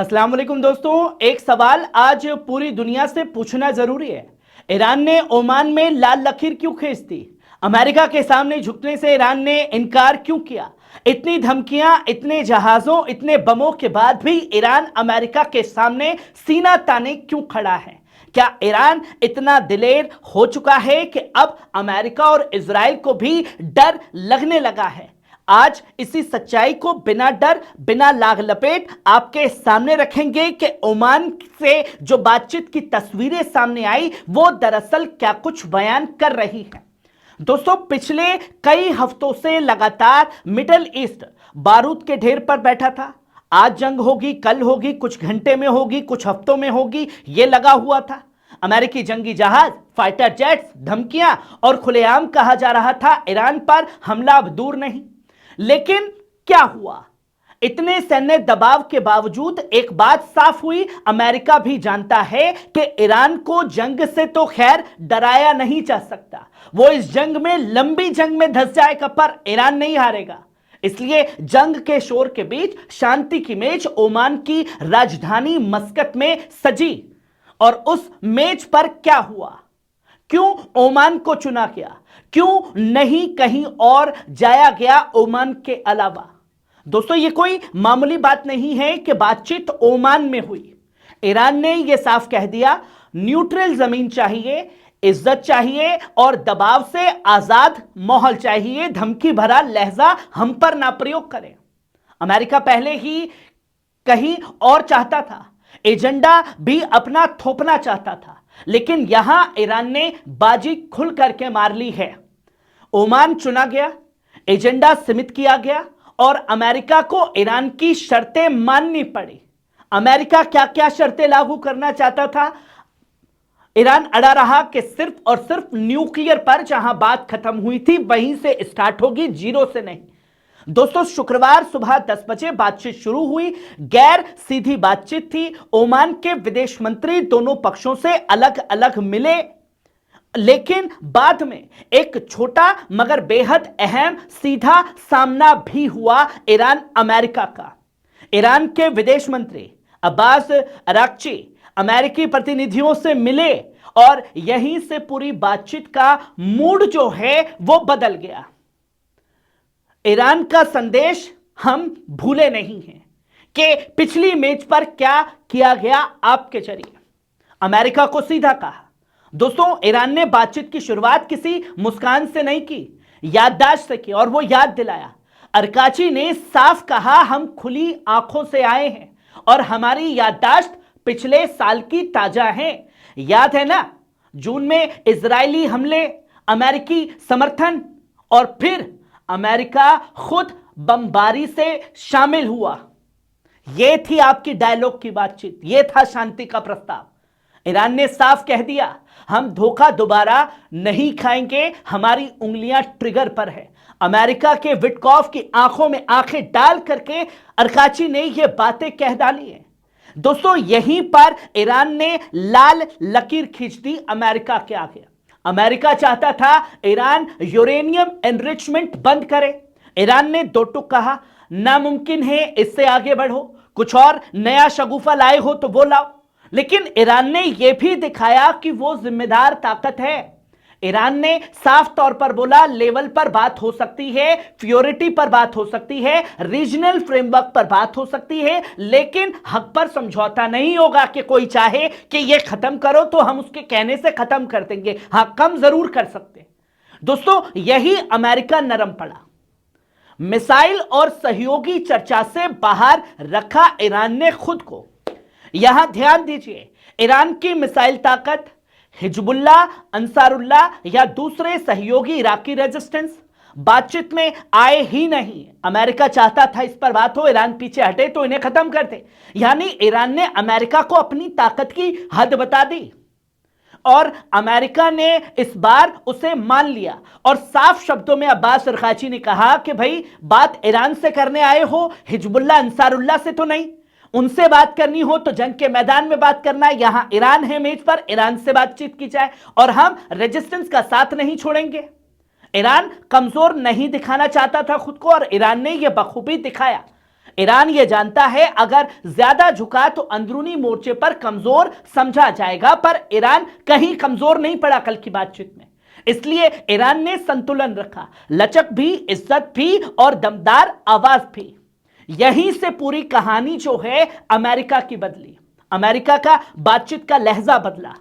अस्सलाम वालेकुम दोस्तों, एक सवाल आज पूरी दुनिया से पूछना जरूरी है। ईरान ने ओमान में लाल लकीर क्यों खींच दी? अमेरिका के सामने झुकने से ईरान ने इनकार क्यों किया? इतनी धमकियां, इतने जहाजों, इतने बमों के बाद भी ईरान अमेरिका के सामने सीना ताने क्यों खड़ा है? क्या ईरान इतना दिलेर हो चुका है कि अब अमेरिका और इजराइल को भी डर लगने लगा है? आज इसी सच्चाई को बिना डर, बिना लाग लपेट आपके सामने रखेंगे कि ओमान से जो बातचीत की तस्वीरें सामने आई वो दरअसल क्या कुछ बयान कर रही है। दोस्तों, पिछले कई हफ्तों से लगातार मिडल ईस्ट बारूद के ढेर पर बैठा था। आज जंग होगी, कल होगी, कुछ घंटे में होगी, कुछ हफ्तों में होगी, यह लगा हुआ था। अमेरिकी जंगी जहाज, फाइटर जेट्स, धमकियां और खुलेआम कहा जा रहा था ईरान पर हमला अब दूर नहीं। लेकिन क्या हुआ? इतने सैन्य दबाव के बावजूद एक बात साफ हुई, अमेरिका भी जानता है कि ईरान को जंग से तो खैर डराया नहीं जा सकता। वो इस जंग में, लंबी जंग में धंस जाएगा, पर ईरान नहीं हारेगा। इसलिए जंग के शोर के बीच शांति की मेज ओमान की राजधानी मस्कत में सजी। और उस मेज पर क्या हुआ? क्यों ओमान को चुना गया? क्यों नहीं कहीं और जाया गया ओमान के अलावा? दोस्तों, यह कोई मामूली बात नहीं है कि बातचीत ओमान में हुई। ईरान ने यह साफ कह दिया, न्यूट्रल जमीन चाहिए, इज्जत चाहिए और दबाव से आजाद माहौल चाहिए। धमकी भरा लहजा हम पर ना प्रयोग करें। अमेरिका पहले ही कहीं और चाहता था, एजेंडा भी अपना थोपना चाहता था, लेकिन यहां ईरान ने बाजी खुल करके मार ली है। ओमान चुना गया, एजेंडा सीमित किया गया और अमेरिका को ईरान की शर्तें माननी पड़ी। अमेरिका क्या क्या शर्तें लागू करना चाहता था, ईरान अड़ा रहा कि सिर्फ और सिर्फ न्यूक्लियर पर जहां बात खत्म हुई थी वहीं से स्टार्ट होगी, जीरो से नहीं। दोस्तों, शुक्रवार सुबह 10 बजे बातचीत शुरू हुई। गैर सीधी बातचीत थी। ओमान के विदेश मंत्री दोनों पक्षों से अलग अलग मिले, लेकिन बाद में एक छोटा मगर बेहद अहम सीधा सामना भी हुआ ईरान अमेरिका का। ईरान के विदेश मंत्री अब्बास अराक्ची अमेरिकी प्रतिनिधियों से मिले और यहीं से पूरी बातचीत का मूड जो है वो बदल गया। ईरान का संदेश हम भूले नहीं हैं कि पिछली मेज पर क्या किया गया आपके जरिए। अमेरिका को सीधा कहा। दोस्तों, ईरान ने बातचीत की शुरुआत किसी मुस्कान से नहीं की, याददाश्त से की, और वो याद दिलाया। अरकाची ने साफ कहा, हम खुली आंखों से आए हैं और हमारी याददाश्त पिछले साल की ताजा है। याद है ना, जून में इजरायली हमले, अमेरिकी समर्थन और फिर अमेरिका खुद बमबारी से शामिल हुआ। यह थी आपकी डायलॉग की बातचीत, यह था शांति का प्रस्ताव। ईरान ने साफ कह दिया, हम धोखा दोबारा नहीं खाएंगे, हमारी उंगलियां ट्रिगर पर है। अमेरिका के विटकॉफ की आंखों में आंखें डाल करके अरकाची ने यह बातें कह डाली हैं। दोस्तों, यहीं पर ईरान ने लाल लकीर खींच दी अमेरिका के आगे। अमेरिका चाहता था ईरान यूरेनियम एनरिचमेंट बंद करे। ईरान ने दो टूक कहा, नामुमकिन है, इससे आगे बढ़ो, कुछ और नया शगुफा लाए हो तो वो लाओ। लेकिन ईरान ने यह भी दिखाया कि वो जिम्मेदार ताकत है। ईरान ने साफ तौर पर बोला, लेवल पर बात हो सकती है, प्योरिटी पर बात हो सकती है, रीजनल फ्रेमवर्क पर बात हो सकती है, लेकिन हक पर समझौता नहीं होगा कि कोई चाहे कि ये खत्म करो तो हम उसके कहने से खत्म कर देंगे। हां, कम जरूर कर सकते। दोस्तों, यही अमेरिका नरम पड़ा। मिसाइल और सहयोगी चर्चा से बाहर रखा ईरान ने खुद को। यहां ध्यान दीजिए, ईरान की मिसाइल ताकत, हिजबुल्लाह, अंसारुल्लाह या दूसरे सहयोगी इराकी रेजिस्टेंस बातचीत में आए ही नहीं। अमेरिका चाहता था इस पर बात हो, ईरान पीछे हटे तो इन्हें खत्म कर दे। यानी ईरान ने अमेरिका को अपनी ताकत की हद बता दी और अमेरिका ने इस बार उसे मान लिया। और साफ शब्दों में अब्बास अरकाची ने कहा कि भाई, बात ईरान से करने आए हो, हिजबुल्लाह अंसारुल्लाह से तो नहीं। उनसे बात करनी हो तो जंग के मैदान में बात करना है। यहां ईरान है मेज पर, ईरान से बातचीत की जाए और हम रेजिस्टेंस का साथ नहीं छोड़ेंगे। ईरान कमजोर नहीं दिखाना चाहता था खुद को और ईरान ने यह बखूबी दिखाया। ईरान यह जानता है अगर ज्यादा झुका तो अंदरूनी मोर्चे पर कमजोर समझा जाएगा, पर ईरान कहीं कमजोर नहीं पड़ा कल की बातचीत में। इसलिए ईरान ने संतुलन रखा, लचक भी, इज्जत भी और दमदार आवाज भी। यहीं से पूरी कहानी जो है अमेरिका की बदली। अमेरिका का बातचीत का लहजा बदला।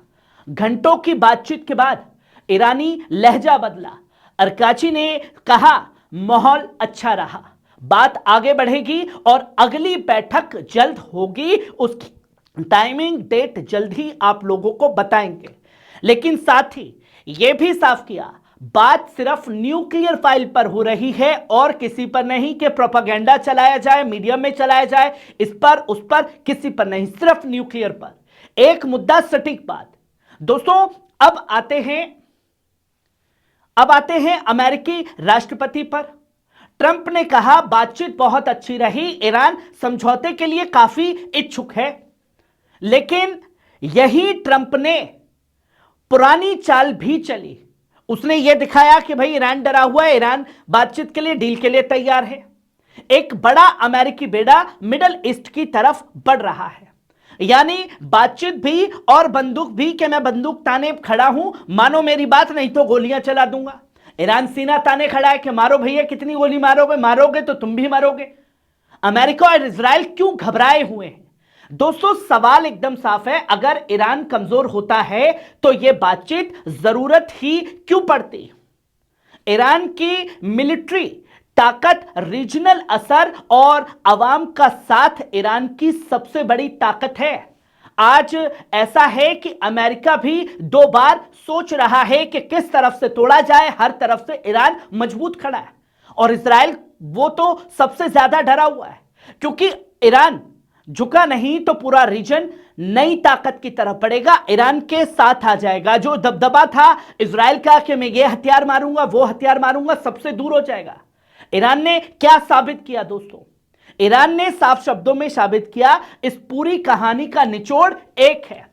घंटों की बातचीत के बाद ईरानी लहजा बदला। अरकाची ने कहा माहौल अच्छा रहा, बात आगे बढ़ेगी और अगली बैठक जल्द होगी, उसकी टाइमिंग डेट जल्द ही आप लोगों को बताएंगे। लेकिन साथ ही यह भी साफ किया बात सिर्फ न्यूक्लियर फाइल पर हो रही है और किसी पर नहीं कि प्रोपेगेंडा चलाया जाए, मीडिया में चलाया जाए, इस पर उस पर, किसी पर नहीं, सिर्फ न्यूक्लियर पर। एक मुद्दा, सटीक बात। दोस्तों अब आते हैं अमेरिकी राष्ट्रपति पर। ट्रंप ने कहा बातचीत बहुत अच्छी रही, ईरान समझौते के लिए काफी इच्छुक है। लेकिन यही ट्रंप ने पुरानी चाल भी चली। उसने यह दिखाया कि भाई ईरान डरा हुआ है, ईरान बातचीत के लिए, डील के लिए तैयार है। एक बड़ा अमेरिकी बेड़ा मिडल ईस्ट की तरफ बढ़ रहा है। यानी बातचीत भी और बंदूक भी कि मैं बंदूक ताने खड़ा हूं, मानो मेरी बात, नहीं तो गोलियां चला दूंगा। ईरान सीना ताने खड़ा है कि मारो भैया, कितनी गोली मारोगे, मारोगे तो तुम भी मरोगे। अमेरिका और इजराइल क्यों घबराए हुए हैं? दोस्तों सवाल एकदम साफ है, अगर ईरान कमजोर होता है तो यह बातचीत जरूरत ही क्यों पड़ती? ईरान की मिलिट्री ताकत, रीजनल असर और अवाम का साथ ईरान की सबसे बड़ी ताकत है। आज ऐसा है कि अमेरिका भी दो बार सोच रहा है कि किस तरफ से तोड़ा जाए। हर तरफ से ईरान मजबूत खड़ा है और इजराइल वो तो सबसे ज्यादा डरा हुआ है, क्योंकि ईरान झुका नहीं तो पूरा रीजन नई ताकत की तरफ बढ़ेगा, ईरान के साथ आ जाएगा। जो दबदबा था इजराइल का कि मैं ये हथियार मारूंगा, वो हथियार मारूंगा, सबसे दूर हो जाएगा। ईरान ने क्या साबित किया दोस्तों? ईरान ने साफ शब्दों में साबित किया, इस पूरी कहानी का निचोड़ एक है।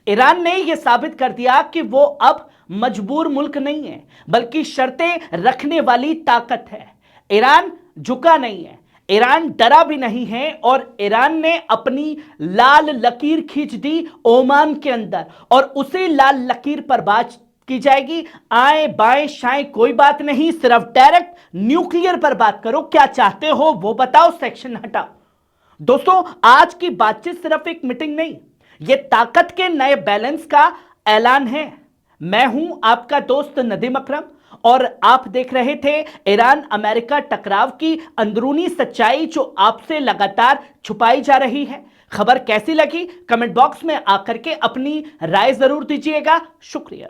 ईरान ने यह साबित कर दिया कि वो अब मजबूर मुल्क नहीं है, बल्कि शर्तें रखने वाली ताकत है। ईरान झुका नहीं है, ईरान डरा भी नहीं है और ईरान ने अपनी लाल लकीर खींच दी ओमान के अंदर और उसी लाल लकीर पर बात की जाएगी। आए बाएं शाएं कोई बात नहीं, सिर्फ डायरेक्ट न्यूक्लियर पर बात करो। क्या चाहते हो वो बताओ, सेक्शन हटाओ। दोस्तों आज की बातचीत सिर्फ एक मीटिंग नहीं, यह ताकत के नए बैलेंस का ऐलान है। मैं हूं आपका दोस्त नदीम अकरम और आप देख रहे थे ईरान अमेरिका टकराव की अंदरूनी सच्चाई जो आपसे लगातार छुपाई जा रही है। खबर कैसी लगी कमेंट बॉक्स में आकर के अपनी राय जरूर दीजिएगा। शुक्रिया।